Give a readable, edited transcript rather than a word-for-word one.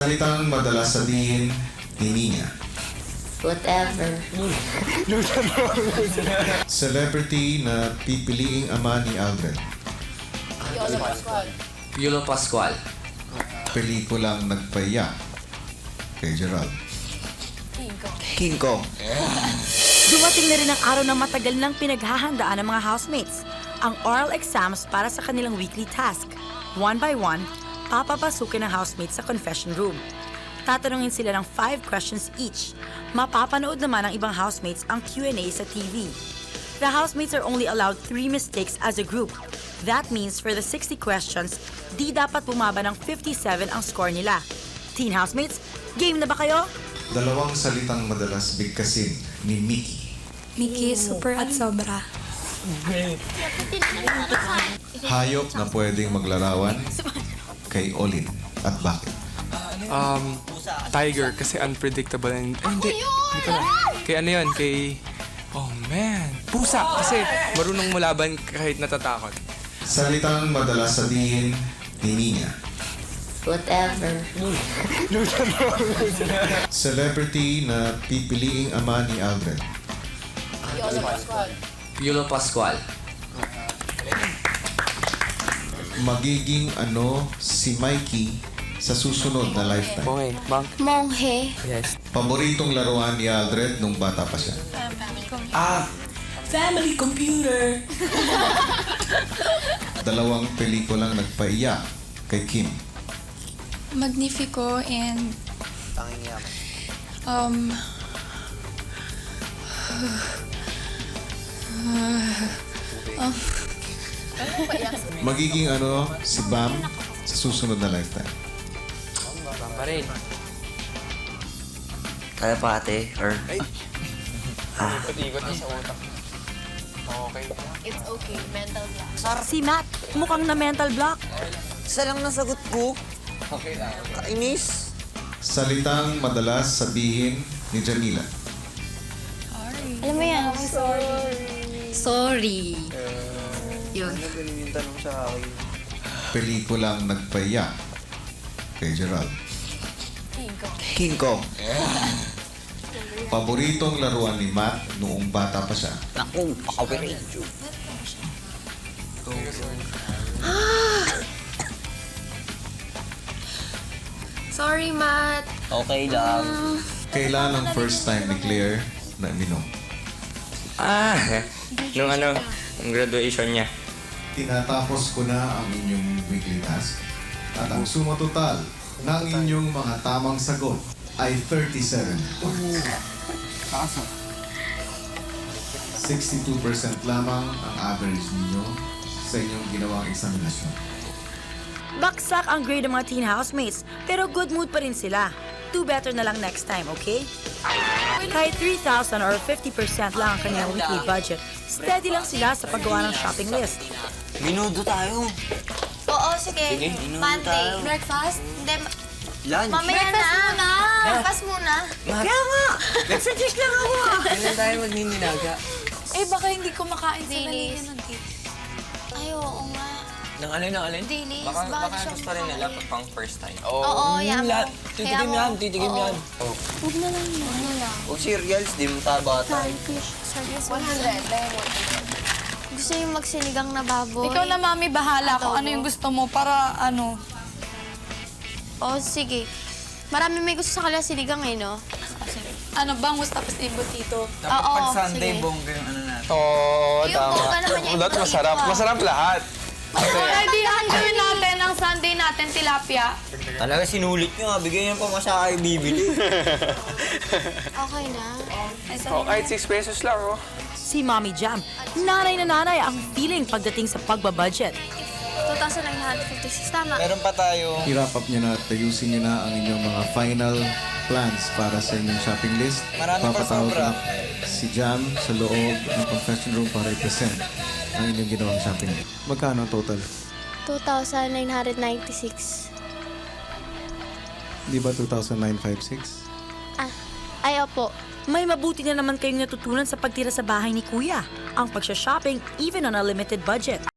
Salitang madalas sabihin ni Nina. Whatever. Celebrity na pipiliing ama ni Aldred. Piolo Pascual. Pelikulang nagpaiyak kay Gerald. King Kong. Dumating na rin ang araw na matagal nang pinaghahandaan ng mga housemates. Ang oral exams para sa kanilang weekly task. One by one, papapasukin ng housemates sa confession room. Tatanungin sila ng 5 questions each. Mapapanood naman ng ibang housemates ang Q&A sa TV. The housemates are only allowed 3 mistakes as a group. That means for the 60 questions, di dapat bumaba ng 57 ang score nila. Teen housemates, game na ba kayo? Dalawang salitang madalas bigkasin ni Mickey. Mickey, super at sobra. Hayop na pwedeng maglarawan kay Olin. At bakit? Tiger kasi unpredictable and hindi ko na. Kay ano yun? Kay oh man, pusa kasi marunong mulaban kahit natatakot. Salitang madalas sabihin ni Nina. Whatever. Celebrity na pipiliing ama ni Aldred. Piolo Pascual. Magiging ano si Mikey sa susunod na lifetime. Okay, bang. Monghe. Yes. Paboritong laruan ni Aldred nung bata pa siya. Family computer. Dalawang pelikulang nagpaiyak kay Kim. Magnifico and Magiging ano si Bam sa susunod na lifetime. Bang pa rin. Kaya pa ate, or... Ikot-ikot na sa utak. Okay. It's okay, mental block. Si Matt, mukhang na mental block. Isa lang nasagot ko. Okay lang. Kainis. Salitang madalas sabihin ni Jamila. Alam mo yan? Sorry. Yun. Yung tanong sa akin. Pelikulang nagpaiyak kay Gerald. King Kong. Paboritong laruan ni Matt noong bata pa siya. Naku, pakawirin. Sorry, Matt. Okay lang. Kailan ang first time ni Claire na minom? Nung ang graduation niya. Tinatapos ko na ang inyong weekly task at ang suma total ng inyong mga tamang sagot ay 37 points. 62% lamang ang average ninyo sa inyong ginawang eksaminasyon. Baksak ang grade ng mga teen housemates, pero good mood pa rin sila. Do better na lang next time, okay? Kahit 3,000 or 50% lang ang kanilang weekly budget, steady lang sila sa paggawa ng shopping list. Minudo tayo. Oo, sige. Monday. tayo. Breakfast? Hindi. Lunch. Mamaya na. Breakfast muna. Kaya nga! Nagsuggest lang ako. Kailan tayo magnininaga? Eh, baka hindi ko makain sa Dilis. nalina ng cake. Ay, oo nga. Nang alin? Dilis. Baka siya gusto rin nila makain. pang first time. Oo, yan mo. Titigim yan, titigim yan. Huwag na lang yun. Huwag na lang. O cereals, di mo taba tayo. Starfish. Starfish. 100. Gusto yung magsinigang na baboy. Ikaw na, mami, bahala kung ano yung gusto mo para ano. Oo, sige. Marami may gusto sa kanila sinigang eh, no? Ano, bangus tapos imbutito. Oo, sige. bongga yung ano natin. Oo, Yung bongga naman niya, Lahat ito, masarap. iba. Masarap lahat. Ready lang gawin natin ang Sunday natin, tilapia. Talaga sinulit nyo, bigyan nyo pa masaka kayo bibili. Okay na. Oh, kahit 6 pesos lang, oh. Si Mommy Jam, nanay na nanay ang feeling pagdating sa pagbabudget. 2,956, tama. Meron pa tayo. I-wrap up nyo na at ayusin nyo na ang inyong mga final plans para sa inyong shopping list. Marami pa Papatawag sobra. na si Jam sa loob ng confession room para i-present ang inyong ginawang shopping list. Magkano ang total? 2,996. Di ba 2,956? Ay, opo. May mabuti na naman kayong natutunan sa pagtira sa bahay ni Kuya. Ang pagsha-shopping even on a limited budget.